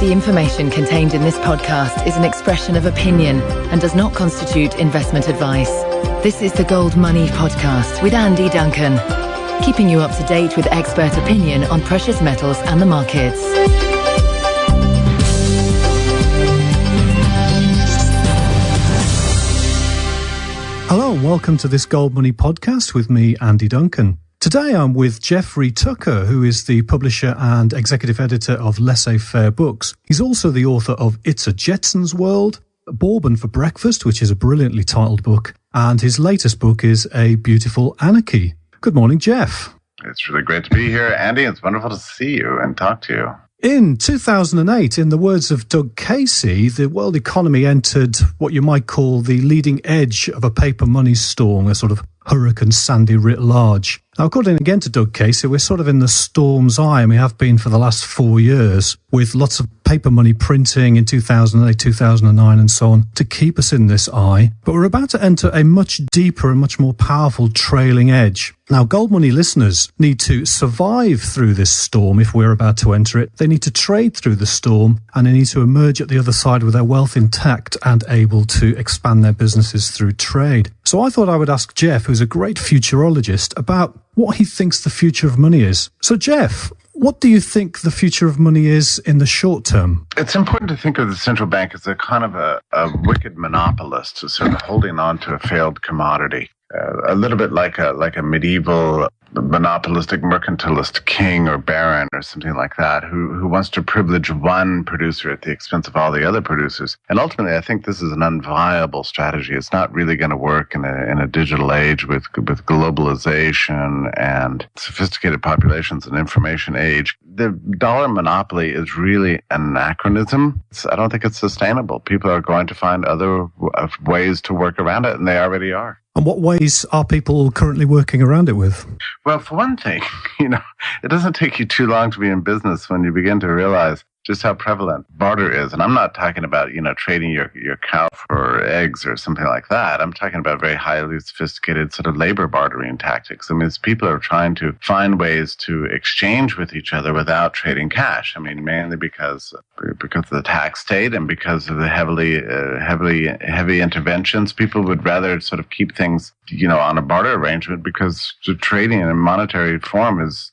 The information contained in this podcast is an expression of opinion and does not constitute investment advice. This is the Gold Money Podcast with Andy Duncan, keeping you up to date with expert opinion on precious metals and the markets. Hello and welcome to this Gold Money Podcast with me, Andy Duncan. Today I'm with Jeffrey Tucker, who is the publisher and executive editor of Laissez Faire Books. He's also the author of It's a Jetsons World, Bourbon for Breakfast, which is a brilliantly titled book, and his latest book is A Beautiful Anarchy. Good morning, Jeff. It's really great to be here, Andy. It's wonderful to see you and talk to you. In 2008, in the words of Doug Casey, the world economy entered what you might call the leading edge of a paper money storm, a sort of Hurricane Sandy writ large. Now, according again to Doug Casey, we're sort of in the storm's eye, and we have been for the last 4 years, with lots of paper money printing in 2008, 2009 and so on, to keep us in this eye. But we're about to enter a much deeper and much more powerful trailing edge. Now, Gold Money listeners need to survive through this storm if we're about to enter it. They need to trade through the storm, and they need to emerge at the other side with their wealth intact and able to expand their businesses through trade. So I thought I would ask Jeff, who's a great futurologist, about what he thinks the future of money is. So Jeff, what do you think the future of money is in the short term? It's important to think of the central bank as a kind of a wicked monopolist who's sort of holding on to a failed commodity. A little bit like a medieval monopolistic mercantilist king or baron or something like that who wants to privilege one producer at the expense of all the other producers. And ultimately, I think this is an unviable strategy. It's not really going to work in a digital age with globalization and sophisticated populations and information age. The dollar monopoly is really an anachronism. I don't think it's sustainable. People are going to find other ways to work around it, and they already are. And what ways are people currently working around it with? Well, for one thing, it doesn't take you too long to be in business when you begin to realize just how prevalent barter is. And I'm not talking about, trading your cow for eggs or something like that. I'm talking about very highly sophisticated sort of labor bartering tactics. I mean, people are trying to find ways to exchange with each other without trading cash. I mean, mainly because of the tax state and because of the heavy interventions. People would rather sort of keep things, on a barter arrangement because trading in a monetary form is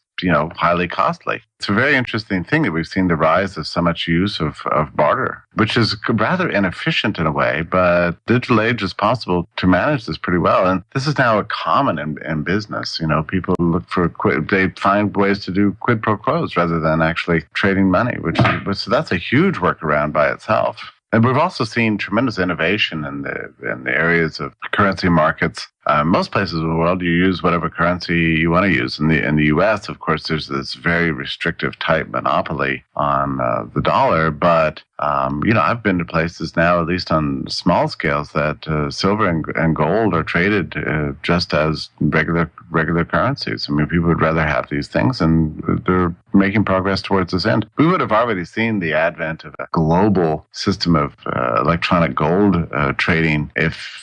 highly costly. It's a very interesting thing that we've seen the rise of so much use of barter, which is rather inefficient in a way, but digital age is possible to manage this pretty well. And this is now a common in business. People look for they find ways to do quid pro quos rather than actually trading money, so that's a huge workaround by itself. And we've also seen tremendous innovation in the areas of currency markets. Most places in the world, you use whatever currency you want to use. In the U.S., of course, there's this very restrictive type monopoly on the dollar. But I've been to places now, at least on small scales, that silver and gold are traded just as regular currencies. I mean, people would rather have these things, and they're making progress towards this end. We would have already seen the advent of a global system of electronic gold trading if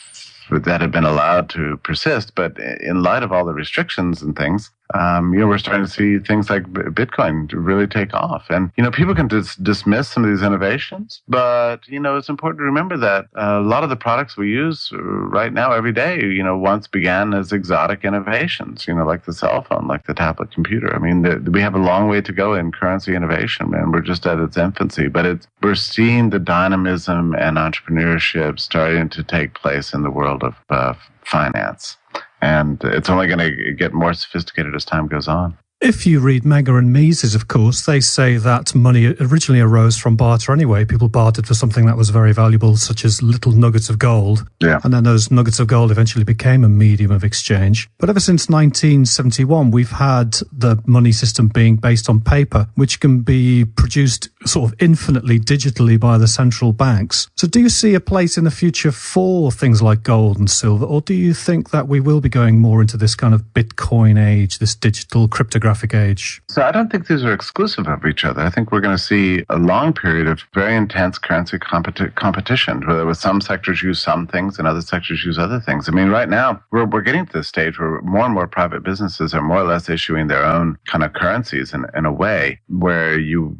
that had been allowed to persist. But in light of all the restrictions and things, we're starting to see things like Bitcoin really take off. And, people can dismiss some of these innovations, but, it's important to remember that a lot of the products we use right now every day, once began as exotic innovations, like the cell phone, like the tablet computer. I mean, we have a long way to go in currency innovation, and we're just at its infancy, but we're seeing the dynamism and entrepreneurship starting to take place in the world of finance. And it's only going to get more sophisticated as time goes on. If you read Menger and Mises, of course, they say that money originally arose from barter anyway. People bartered for something that was very valuable, such as little nuggets of gold. Yeah. And then those nuggets of gold eventually became a medium of exchange. But ever since 1971, we've had the money system being based on paper, which can be produced sort of infinitely digitally by the central banks. So do you see a place in the future for things like gold and silver, or do you think that we will be going more into this kind of Bitcoin age, this digital cryptographic demographic age? So I don't think these are exclusive of each other. I think we're going to see a long period of very intense currency competition, where some sectors use some things and other sectors use other things. I mean, right now, we're getting to this stage where more and more private businesses are more or less issuing their own kind of currencies in a way where you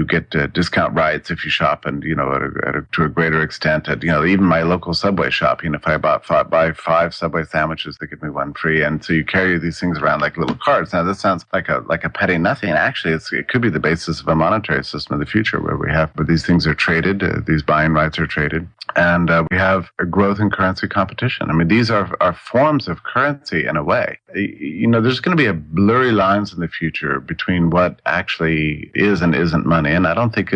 get discount rights if you shop, and to a greater extent at even my local Subway shop. If I buy 5 Subway sandwiches, they give me 1 free, and so you carry these things around like little cards. Now this sounds like a petty nothing. Actually, it could be the basis of a monetary system in the future where these things are traded, these buying rights are traded. And we have a growth in currency competition. I mean, these are forms of currency in a way. There's going to be a blurry lines in the future between what actually is and isn't money. And I don't think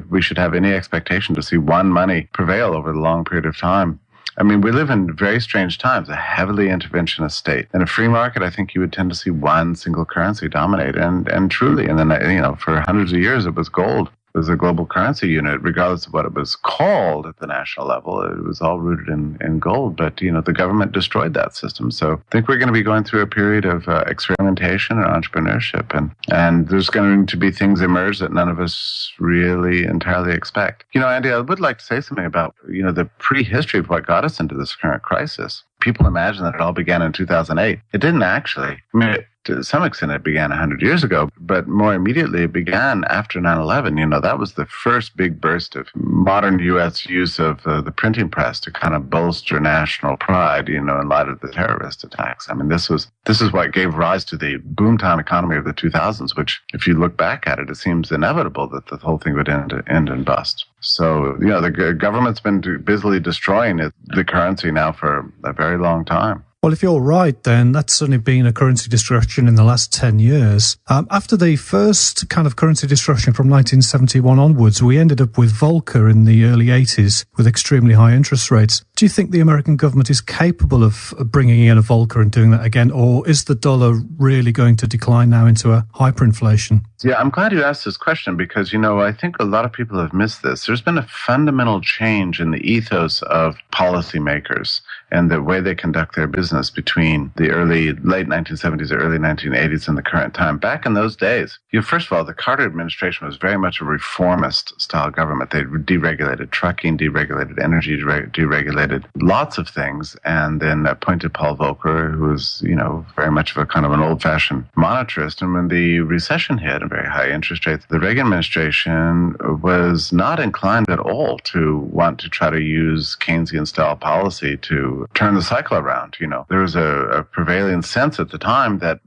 we should have any expectation to see one money prevail over the long period of time. I mean, we live in very strange times, a heavily interventionist state. In a free market, I think you would tend to see one single currency dominate. And truly, and then, for hundreds of years, it was gold. It was a global currency unit, regardless of what it was called at the national level. It was all rooted in gold. But, the government destroyed that system. So I think we're going to be going through a period of experimentation and entrepreneurship. And there's going to be things emerge that none of us really entirely expect. Andy, I would like to say something about, the prehistory of what got us into this current crisis. People imagine that it all began in 2008. It didn't actually. I mean, to some extent, it began 100 years ago, but more immediately, it began after 9/11. That was the first big burst of modern U.S. use of the printing press to kind of bolster national pride, in light of the terrorist attacks. I mean, this is what gave rise to the boomtown economy of the 2000s, which, if you look back at it, it seems inevitable that the whole thing would end in bust. So, the government's been busily destroying the currency now for a very long time. Well, if you're right, then that's only been a currency destruction in the last 10 years. After the first kind of currency destruction from 1971 onwards, we ended up with Volcker in the early 80s with extremely high interest rates. Do you think the American government is capable of bringing in a Volcker and doing that again, or is the dollar really going to decline now into a hyperinflation? Yeah, I'm glad you asked this question because, I think a lot of people have missed this. There's been a fundamental change in the ethos of policymakers and the way they conduct their business between the late 1970s or early 1980s and the current time. Back in those days, first of all, the Carter administration was very much a reformist style government. They deregulated trucking, deregulated energy, deregulated lots of things, and then appointed Paul Volcker, who was, very much of a kind of an old-fashioned monetarist. And when the recession hit and very high interest rates, the Reagan administration was not inclined at all to want to try to use Keynesian style policy to turn the cycle around. There was a prevailing sense at the time that,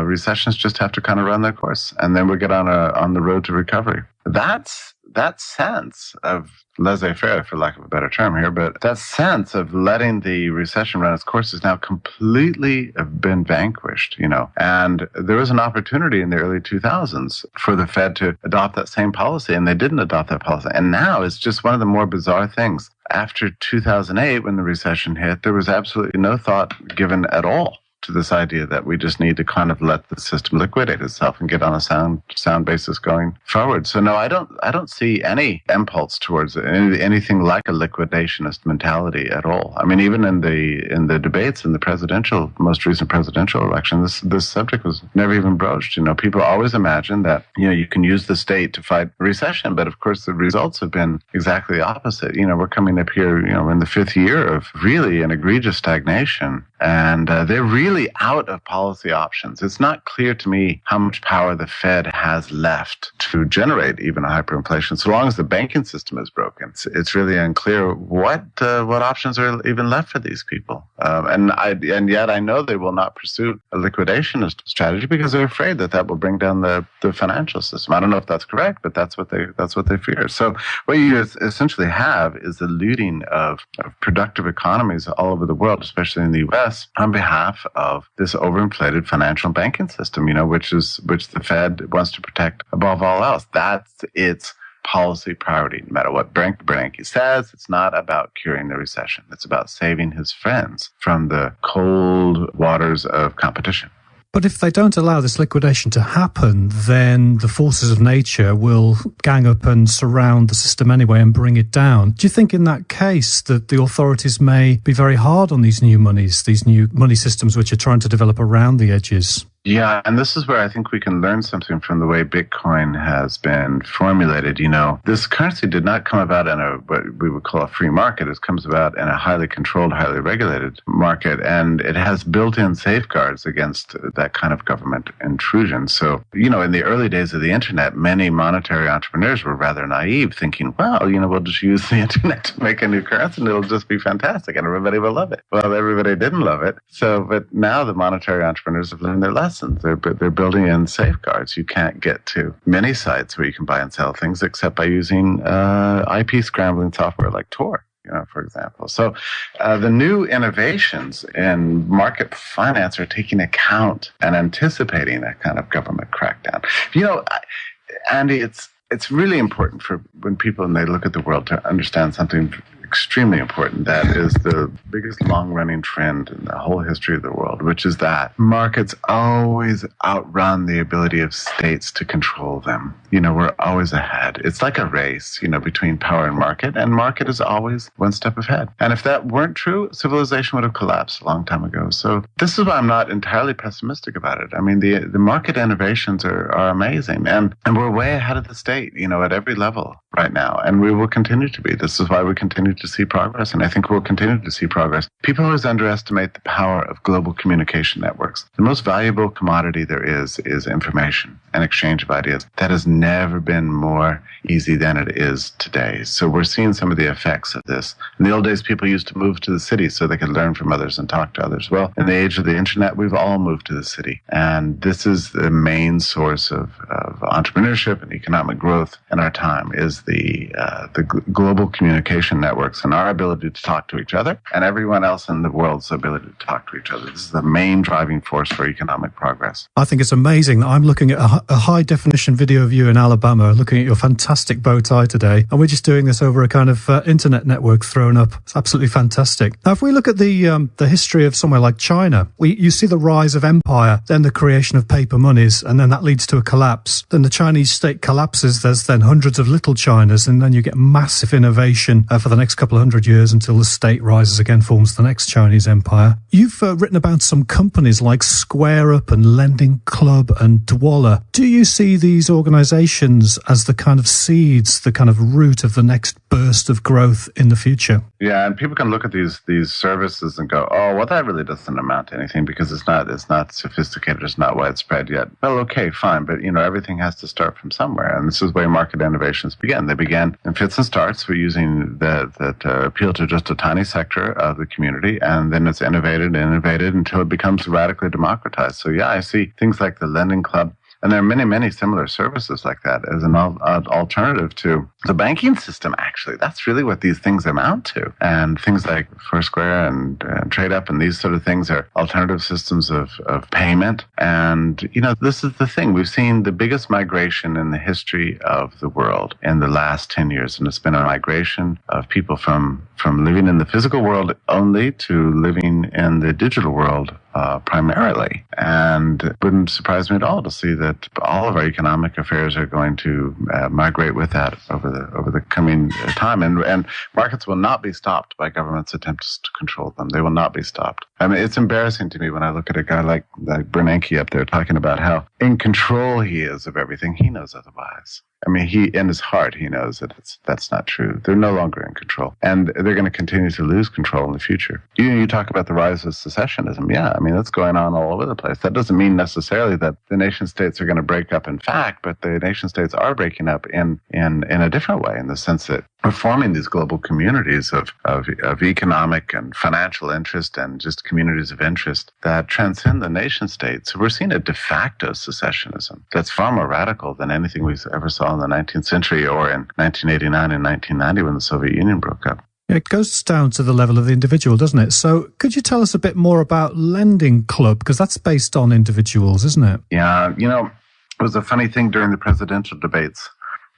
recessions just have to kind of run their course, and then we get on the road to recovery. That sense of laissez-faire, for lack of a better term here, but that sense of letting the recession run its course has now completely been vanquished, And there was an opportunity in the early 2000s for the Fed to adopt that same policy, and they didn't adopt that policy. And now it's just one of the more bizarre things. After 2008, when the recession hit, there was absolutely no thought given at all to this idea that we just need to kind of let the system liquidate itself and get on a sound basis going forward. So no, I don't see any impulse towards anything like a liquidationist mentality at all. I mean, even in the debates in the most recent presidential election, this subject was never even broached. People always imagine that you can use the state to fight recession, but of course the results have been exactly the opposite. We're coming up here, in the 5th year of really an egregious stagnation. And they're really out of policy options. It's not clear to me how much power the Fed has left to generate even a hyperinflation. So long as the banking system is broken, it's really unclear what options are even left for these people. And yet I know they will not pursue a liquidationist strategy because they're afraid that will bring down the financial system. I don't know if that's correct, but that's what they fear. So what you essentially have is the looting of productive economies all over the world, especially in the U.S. on behalf of this overinflated financial and banking system, which the Fed wants to protect above all else. That's its policy priority. No matter what Bernanke says, it's not about curing the recession. It's about saving his friends from the cold waters of competition. But if they don't allow this liquidation to happen, then the forces of nature will gang up and surround the system anyway and bring it down. Do you think in that case that the authorities may be very hard on these new money systems which are trying to develop around the edges? Yeah, and this is where I think we can learn something from the way Bitcoin has been formulated. This currency did not come about in what we would call a free market. It comes about in a highly controlled, highly regulated market, and it has built-in safeguards against that kind of government intrusion. So, in the early days of the internet, many monetary entrepreneurs were rather naive, thinking, well, we'll just use the internet to make a new currency and it'll just be fantastic and everybody will love it. Well, everybody didn't love it. So, but now the monetary entrepreneurs have learned their lesson. They're building in safeguards. You can't get to many sites where you can buy and sell things except by using IP scrambling software like Tor, for example. So the new innovations in market finance are taking account and anticipating that kind of government crackdown. Andy, it's really important for when people and they look at the world to understand something extremely important. That is the biggest long-running trend in the whole history of the world, which is that markets always outrun the ability of states to control them. We're always ahead. It's like a race, between power and market is always one step ahead. And if that weren't true, civilization would have collapsed a long time ago. So this is why I'm not entirely pessimistic about it. I mean, the market innovations are amazing, and we're way ahead of the state, at every level right now, and we will continue to be. This is why we continue to see progress, and I think we'll continue to see progress. People always underestimate the power of global communication networks. The most valuable commodity there is information and exchange of ideas. That has never been more easy than it is today. So we're seeing some of the effects of this. In the old days, people used to move to the city so they could learn from others and talk to others. Well, in the age of the internet, we've all moved to the city, and this is the main source of entrepreneurship and economic growth in our time, is the global communication networks and our ability to talk to each other and everyone else in the world's ability to talk to each other. This is the main driving force for economic progress. I think it's amazing. I'm looking at a high definition video of you in Alabama, looking at your fantastic bow tie today, and we're just doing this over a kind of internet network thrown up. It's absolutely fantastic. Now, if we look at the history of somewhere like China, you see the rise of empire, then the creation of paper monies, and then that leads to a collapse. Then the Chinese state collapses. There's then hundreds of little Chinas, and then you get massive innovation for the next couple of hundred years until the state rises again, forms the next Chinese empire. You've written about some companies like Square Up and Lending Club and Dwolla. Do you see these organizations as the kind of seeds, the kind of root of the next burst of growth in the future? Yeah, and people can look at these services and go, oh, well, that really doesn't amount to anything because it's not sophisticated, it's not widespread yet. Well, okay, fine, but everything has to start from somewhere, and this is where market innovations begin. They began in fits and starts. We're using that appeal to just a tiny sector of the community, and then it's innovated until it becomes radically democratized. So yeah, I see things like the Lending Club. And there are many, many similar services like that as an alternative to the banking system, actually. That's really what these things amount to. And things like Foursquare and TradeUp and these sort of things are alternative systems of payment. And, this is the thing. We've seen the biggest migration in the history of the world in the last 10 years. And it's been a migration of people from living in the physical world only to living in the digital world primarily. And it wouldn't surprise me at all to see that all of our economic affairs are going to migrate with that over the coming time. And markets will not be stopped by government's attempts to control them. They will not be stopped. I mean, it's embarrassing to me when I look at a guy like Bernanke up there talking about how in control he is of everything. He knows otherwise. I mean, in his heart, he knows that that's not true. They're no longer in control. And they're going to continue to lose control in the future. You talk about the rise of secessionism. Yeah, I mean, that's going on all over the place. That doesn't mean necessarily that the nation states are going to break up in fact, but the nation states are breaking up in a different way, in the sense that we're forming these global communities of economic and financial interest and just communities of interest that transcend the nation states. So we're seeing a de facto secessionism that's far more radical than anything we ever saw in the 19th century or in 1989 and 1990 when the Soviet Union broke up. It goes down to the level of the individual, doesn't it? So could you tell us a bit more about Lending Club? Because that's based on individuals, isn't it? Yeah, it was a funny thing during the presidential debates.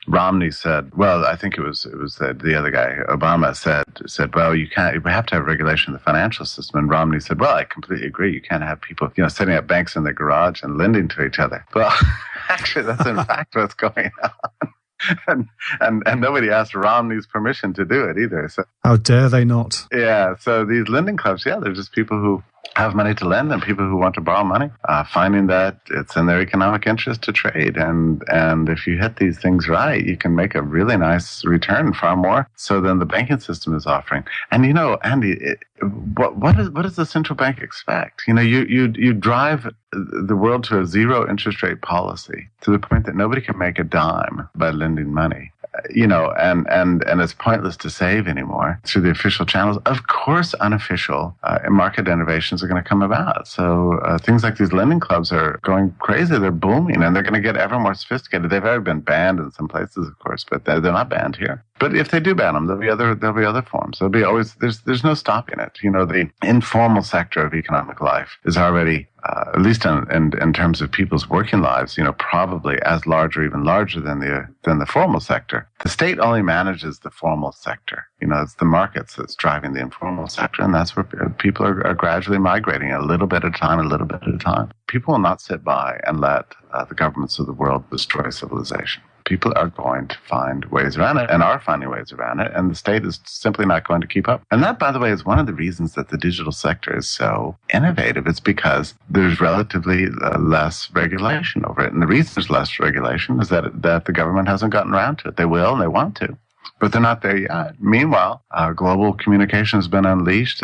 Romney said, well, I think it was the other guy, Obama said, well, we have to have regulation of the financial system. And Romney said, well, I completely agree. You can't have people, setting up banks in their garage and lending to each other. Well, actually, that's in fact what's going on. And nobody asked Romney's permission to do it either. So how dare they not? Yeah. So these lending clubs, they're just people who have money to lend and people who want to borrow money, finding that it's in their economic interest to trade. And if you hit these things right, you can make a really nice return, far more so than the banking system is offering. And, Andy, what does the central bank expect? You drive the world to a zero interest rate policy to the point that nobody can make a dime by lending money. And it's pointless to save anymore through the official channels. Of course, unofficial market innovations are going to come about. So things like these lending clubs are going crazy. They're booming, and they're going to get ever more sophisticated. They've already been banned in some places, of course, but they're not banned here. But if they do ban them, there'll be other forms. There'll be always there's no stopping it. The informal sector of economic life is already, at least in terms of people's working lives, probably as large or even larger than the formal sector. The state only manages the formal sector. It's the markets that's driving the informal sector, and that's where people are gradually migrating a little bit at a time, a little bit at a time. People will not sit by and let the governments of the world destroy civilization. People are going to find ways around it and are finding ways around it, and the state is simply not going to keep up. And that, by the way, is one of the reasons that the digital sector is so innovative. It's because there's relatively less regulation over it. And the reason there's less regulation is that the government hasn't gotten around to it. They will and they want to, but they're not there yet. Meanwhile, global communication has been unleashed.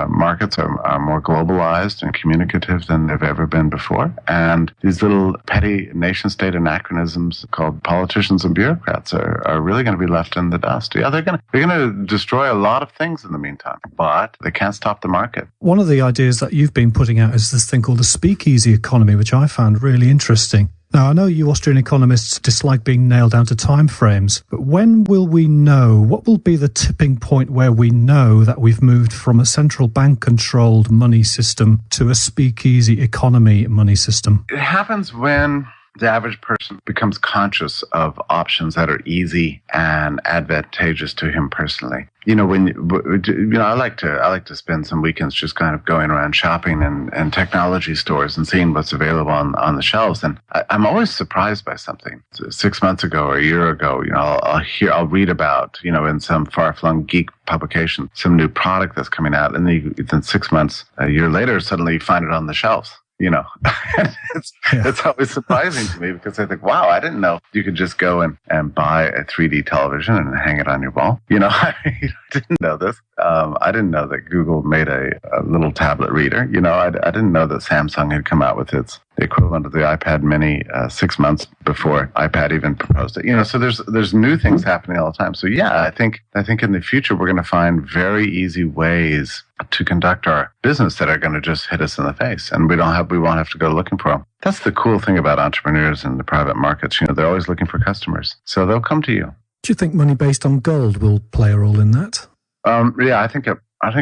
Markets are more globalized and communicative than they've ever been before. And these little petty nation-state anachronisms called politicians and bureaucrats are really going to be left in the dust. Yeah, they're going to destroy a lot of things in the meantime, but they can't stop the market. One of the ideas that you've been putting out is this thing called the speakeasy economy, which I found really interesting. Now, I know you Austrian economists dislike being nailed down to timeframes, but when will we know? What will be the tipping point where we know that we've moved from a central bank-controlled money system to a speakeasy economy money system? It happens when the average person becomes conscious of options that are easy and advantageous to him personally. I like to spend some weekends just kind of going around shopping in technology stores and seeing what's available on the shelves. And I'm always surprised by something. 6 months ago or a year ago, I'll read about, in some far-flung geek publication, some new product that's coming out. And then 6 months, a year later, suddenly you find it on the shelves. It's always surprising to me because I think, wow, I didn't know you could just go and buy a 3D television and hang it on your wall. I didn't know this. I didn't know that Google made a little tablet reader. I didn't know that Samsung had come out with its equivalent of the iPad mini 6 months before iPad even proposed it. So there's new things happening all the time. So yeah, I think in the future we're going to find very easy ways to conduct our business that are going to just hit us in the face, and we won't have to go looking for them. That's the cool thing about entrepreneurs in the private markets. They're always looking for customers, so they'll come to you. Do you think money based on gold will play a role in that? Yeah, I think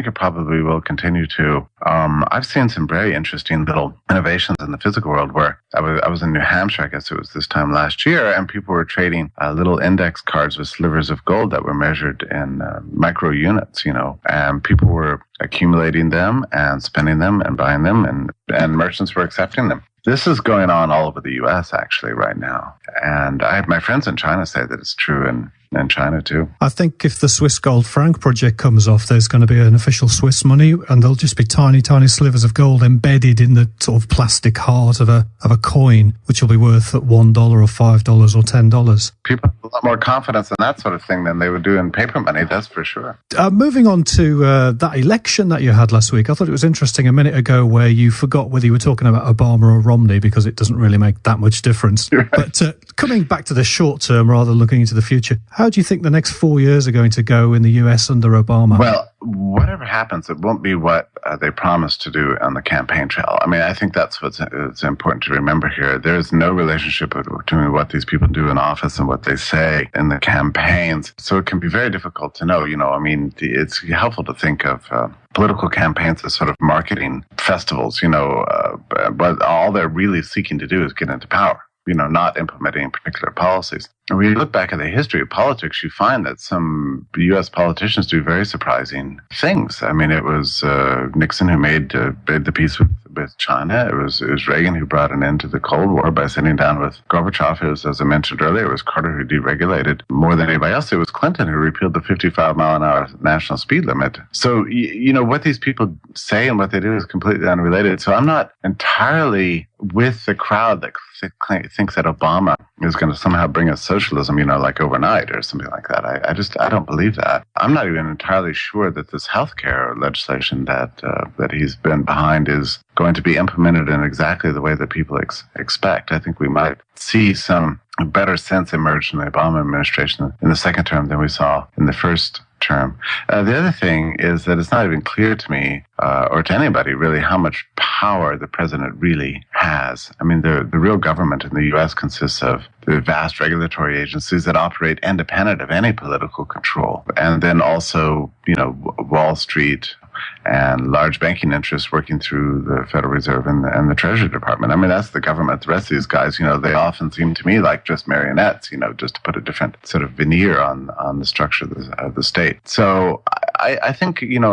it probably will continue to. I've seen some very interesting little innovations in the physical world where I was in New Hampshire, I guess it was this time last year, and people were trading little index cards with slivers of gold that were measured in micro units, and people were accumulating them and spending them and buying them, and merchants were accepting them. This is going on all over the U.S. actually right now. And I have my friends in China say that it's true in China too. I think if the Swiss gold franc project comes off, there's going to be an official Swiss money, and there'll just be tiny, tiny slivers of gold embedded in the sort of plastic heart of a coin, which will be worth at $1 or $5 or $10. People have a lot more confidence in that sort of thing than they would do in paper money, that's for sure. Moving on to that election that you had last week, I thought it was interesting a minute ago where you forgot whether you were talking about Obama or Romney because it doesn't really make that much difference. Right. But coming back to the short term rather than looking into the future, how do you think the next 4 years are going to go in the US under Obama? Well, whatever happens, it won't be what they promised to do on the campaign trail. I mean, I think that's what's important to remember here. There's no relationship between what these people do in office and what they say in the campaigns. So it can be very difficult to know, I mean, it's helpful to think of political campaigns as sort of marketing festivals, but all they're really seeking to do is get into power. Not implementing particular policies. when you look back at the history of politics, you find that some U.S. politicians do very surprising things. I mean, it was Nixon who made the peace with China. It was Reagan who brought an end to the Cold War by sitting down with Gorbachev. It was, as I mentioned earlier, it was Carter who deregulated more than anybody else. It was Clinton who repealed the 55-mile-an-hour national speed limit. So, what these people say and what they do is completely unrelated. So I'm not entirely with the crowd that thinks that Obama is going to somehow bring us socialism, like overnight or something like that. I don't believe that. I'm not even entirely sure that this healthcare legislation that he's been behind is going to be implemented in exactly the way that people expect. I think we might see some better sense emerge from the Obama administration in the second term than we saw in the first term. The other thing is that it's not even clear to me or to anybody really how much power the president really has. I mean, the real government in the U.S. consists of the vast regulatory agencies that operate independent of any political control. And then also, Wall Street and large banking interests working through the Federal Reserve and the Treasury Department. I mean, that's the government. The rest of these guys, they often seem to me like just marionettes, just to put a different sort of veneer on the structure of the state. So I think, an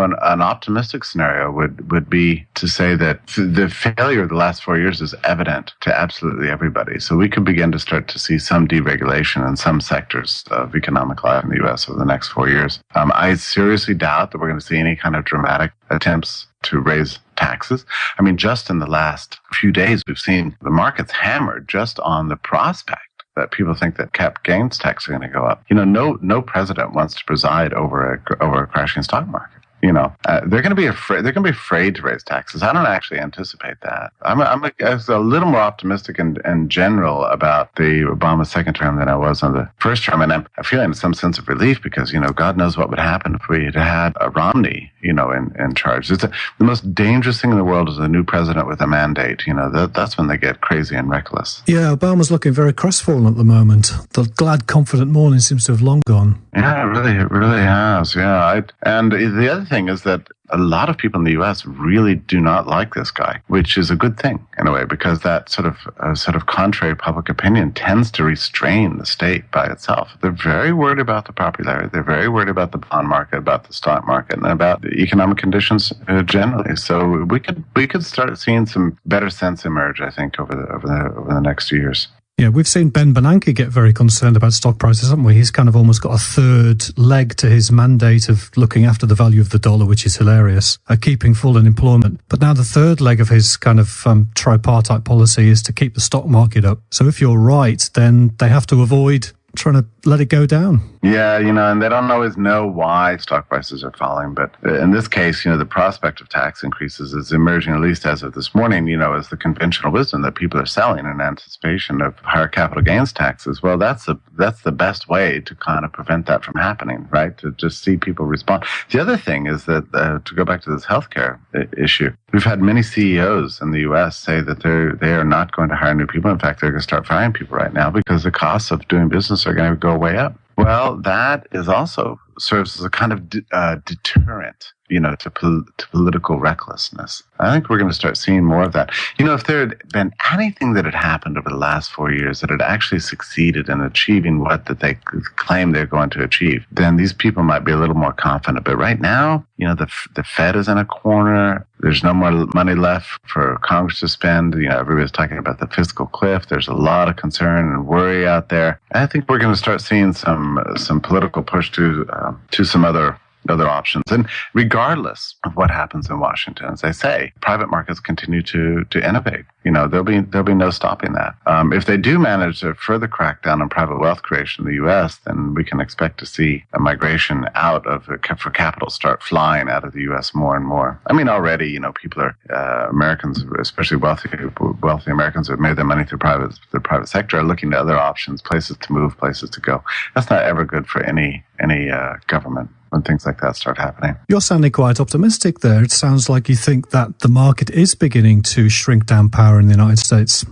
optimistic scenario would be to say that the failure of the last 4 years is evident to absolutely everybody. So we could begin to start to see some deregulation in some sectors of economic life in the U.S. over the next 4 years. I seriously doubt that we're going to see any kind of dramatic attempts to raise taxes. I mean, just in the last few days, we've seen the markets hammered just on the prospect that people think that cap gains tax are going to go up. No president wants to preside over a crashing stock market. They're going to be afraid. They're going to be afraid to raise taxes. I don't actually anticipate that. I'm a little more optimistic in general about the Obama second term than I was on the first term, and I'm feeling some sense of relief because God knows what would happen if we had a Romney, in charge. The most dangerous thing in the world is a new president with a mandate. That's when they get crazy and reckless. Yeah, Obama's looking very crestfallen at the moment. The glad, confident morning seems to have long gone. Yeah, it really has. Yeah, and the other thing is that a lot of people in the U.S. really do not like this guy, which is a good thing in a way, because that sort of contrary public opinion tends to restrain the state by itself. They're very worried about the popularity. They're very worried about the bond market, about the stock market, and about the economic conditions generally. So we could start seeing some better sense emerge, I think, over the next years. Yeah, we've seen Ben Bernanke get very concerned about stock prices, haven't we? He's kind of almost got a third leg to his mandate of looking after the value of the dollar, which is hilarious, keeping full unemployment. But now the third leg of his kind of tripartite policy is to keep the stock market up. So if you're right, then they have to avoid trying to let it go down. Yeah, and they don't always know why stock prices are falling. But in this case, the prospect of tax increases is emerging, at least as of this morning, as the conventional wisdom that people are selling in anticipation of higher capital gains taxes. Well, that's the best way to kind of prevent that from happening, right? To just see people respond. The other thing is that, to go back to this healthcare issue, we've had many CEOs in the U.S. say that they are not going to hire new people. In fact, they're going to start firing people right now because the costs of doing business are going to go way up. Well, that is also serves as a kind of deterrent, to political recklessness. I think we're going to start seeing more of that. If there had been anything that had happened over the last 4 years that had actually succeeded in achieving what that they claim they're going to achieve, then these people might be a little more confident. But right now, the Fed is in a corner. There's no more money left for Congress to spend. Everybody's talking about the fiscal cliff. There's a lot of concern and worry out there. I think we're going to start seeing some political push to some other options. And regardless of what happens in Washington, as I say, private markets continue to innovate. There'll be no stopping that. If they do manage to further crack down on private wealth creation in the U.S., then we can expect to see a migration for capital start flying out of the U.S. more and more. I mean, already, people are Americans, especially wealthy Americans who have made their money through the private sector, are looking to other options, places to move, places to go. That's not ever good for any government when things like that start happening. You're sounding quite optimistic there. It sounds like you think that the market is beginning to shrink down power in the United States.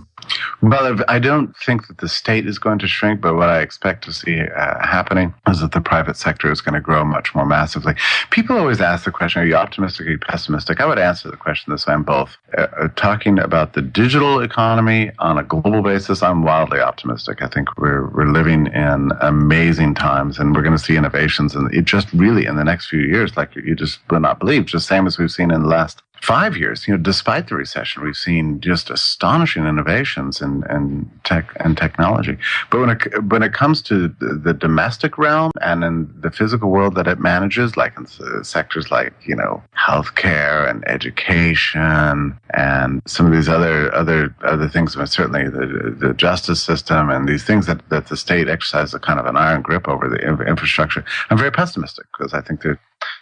Well, I don't think that the state is going to shrink, but what I expect to see happening is that the private sector is going to grow much more massively. People always ask the question, are you optimistic or are you pessimistic? I would answer the question this way, I'm both. Talking about the digital economy on a global basis, I'm wildly optimistic. I think we're living in amazing times, and we're going to see innovations in the next few years, like you just will not believe, just same as we've seen in the last 5 years. Despite the recession, we've seen just astonishing innovations in tech and technology. But when it comes to the domestic realm and in the physical world that it manages, like in sectors like healthcare and education and some of these other things, but certainly the justice system and these things that the state exercises a kind of an iron grip over the infrastructure, I'm very pessimistic because I think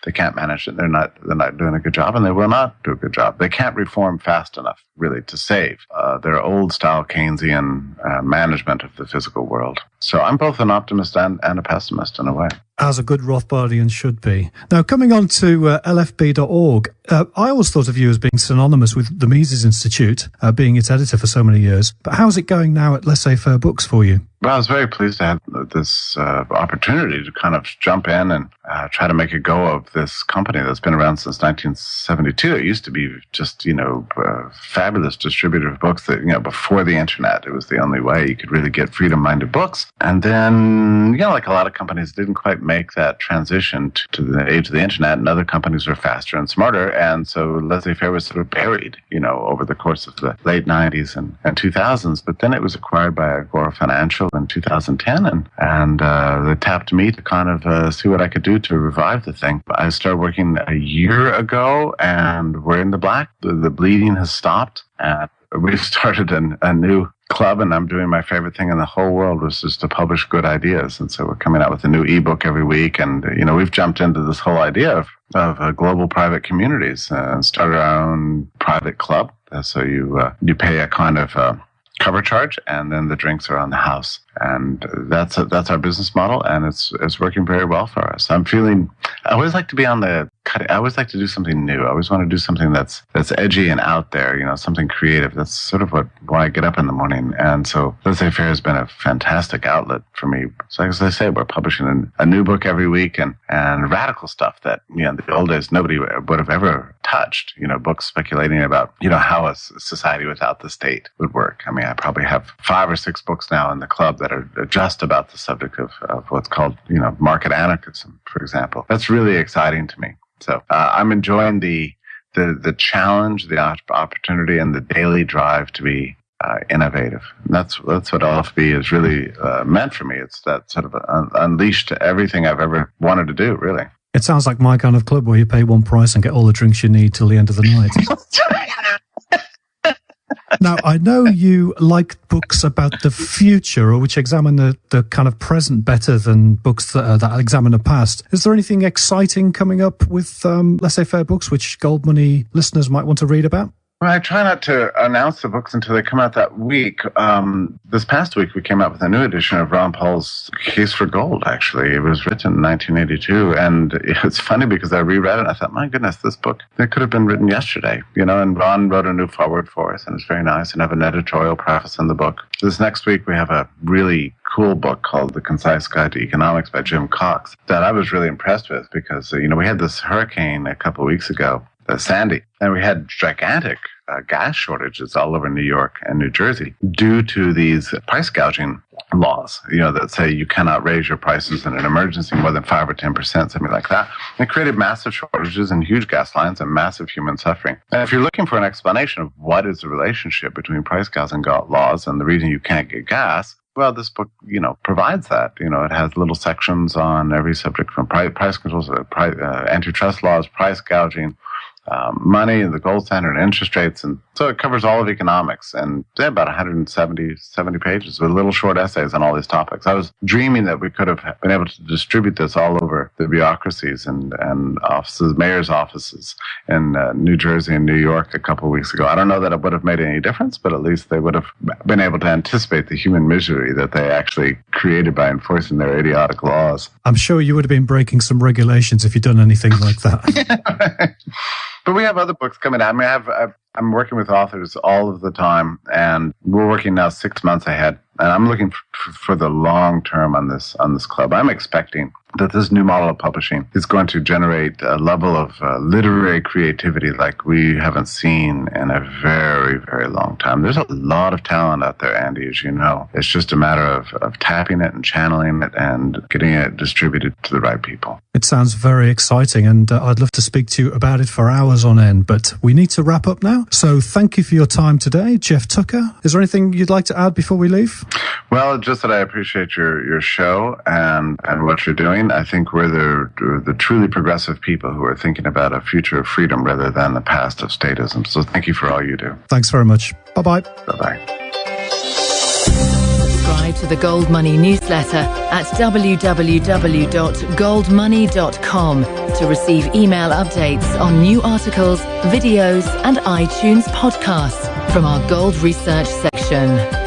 they can't manage it. They're not doing a good job, and they will not do a good job. They can't reform fast enough, really, to save their old-style Keynesian management of the physical world. So I'm both an optimist and a pessimist in a way. As a good Rothbardian should be. Now, coming on to lfb.org, I always thought of you as being synonymous with the Mises Institute, being its editor for so many years. But how's it going now at Laissez Faire Books for you? Well, I was very pleased to have this opportunity to kind of jump in and try to make a go of this company that's been around since 1972. It used to be just, a fabulous distributor of books that, before the internet, it was the only way you could really get freedom-minded books. And then, like a lot of companies, didn't quite make that transition to the age of the internet, and other companies were faster and smarter. And so Laissez Faire was sort of buried, over the course of the late 90s and 2000s. But then it was acquired by Agora Financial in 2010, and they tapped me to kind of see what I could do to revive the thing. I started working a year ago, and we're in the black. The bleeding has stopped, and we've started a new club, and I'm doing my favorite thing in the whole world, which is to publish good ideas. And so we're coming out with a new ebook every week, and we've jumped into this whole idea of global private communities and started our own private club. So you pay a kind of cover charge, and then the drinks are on the house, and that's our business model, and it's working very well for us. I always like to be on the cut. I always like to do something new. I always want to do something that's edgy and out there, something creative. That's sort of why I get up in the morning. And so Laissez Faire has been a fantastic outlet for me. So as I say, we're publishing a new book every week, and radical stuff that in the old days nobody would have ever touched. Books speculating about how a society without the state would work. I mean, I probably have 5 or 6 books now in the club that are just about the subject of what's called market anarchism, for example. That's really exciting to me. So I'm enjoying the challenge, the opportunity, and the daily drive to be innovative. And that's what LFB is really meant for me. It's that sort of unleashed everything I've ever wanted to do, really. It sounds like my kind of club where you pay one price and get all the drinks you need till the end of the night. Now, I know you like books about the future, or which examine the kind of present better than books that examine the past. Is there anything exciting coming up with Laissez Faire Books, which Gold Money listeners might want to read about? Well, I try not to announce the books until they come out that week. This past week, we came out with a new edition of Ron Paul's Case for Gold, actually. It was written in 1982, and it's funny because I reread it, and I thought, my goodness, this book, it could have been written yesterday, and Ron wrote a new foreword for us, and it's very nice, and I have an editorial preface in the book. This next week, we have a really cool book called The Concise Guide to Economics by Jim Cox that I was really impressed with because, we had this hurricane a couple of weeks ago, Sandy, and we had gigantic gas shortages all over New York and New Jersey due to these price gouging laws, that say you cannot raise your prices in an emergency more than 5 or 10%, something like that. And it created massive shortages and huge gas lines and massive human suffering. And if you're looking for an explanation of what is the relationship between price gouging laws and the reason you can't get gas, well, this book, provides that. It has little sections on every subject from price controls, antitrust laws, price gouging, money, the gold standard, and interest rates. And so it covers all of economics, and about 170 pages with little short essays on all these topics. I was dreaming that we could have been able to distribute this all over the bureaucracies and offices, mayor's offices in New Jersey and New York a couple of weeks ago. I don't know that it would have made any difference, but at least they would have been able to anticipate the human misery that they actually created by enforcing their idiotic laws. I'm sure you would have been breaking some regulations if you'd done anything like that. But we have other books coming out. I mean, I'm working with authors all of the time, and we're working now 6 months ahead. And I'm looking for the long term on this club. I'm expecting that this new model of publishing is going to generate a level of literary creativity like we haven't seen in a very, very long time. There's a lot of talent out there, Andy, as you know. It's just a matter of tapping it and channeling it and getting it distributed to the right people. It sounds very exciting, and I'd love to speak to you about it for hours on end, but we need to wrap up now. So thank you for your time today, Jeff Tucker. Is there anything you'd like to add before we leave? Well, just that I appreciate your show and what you're doing. I think we're the truly progressive people who are thinking about a future of freedom rather than the past of statism. So thank you for all you do. Thanks very much. Bye-bye. Bye-bye. Subscribe to the Gold Money newsletter at www.goldmoney.com to receive email updates on new articles, videos, and iTunes podcasts from our Gold Research section.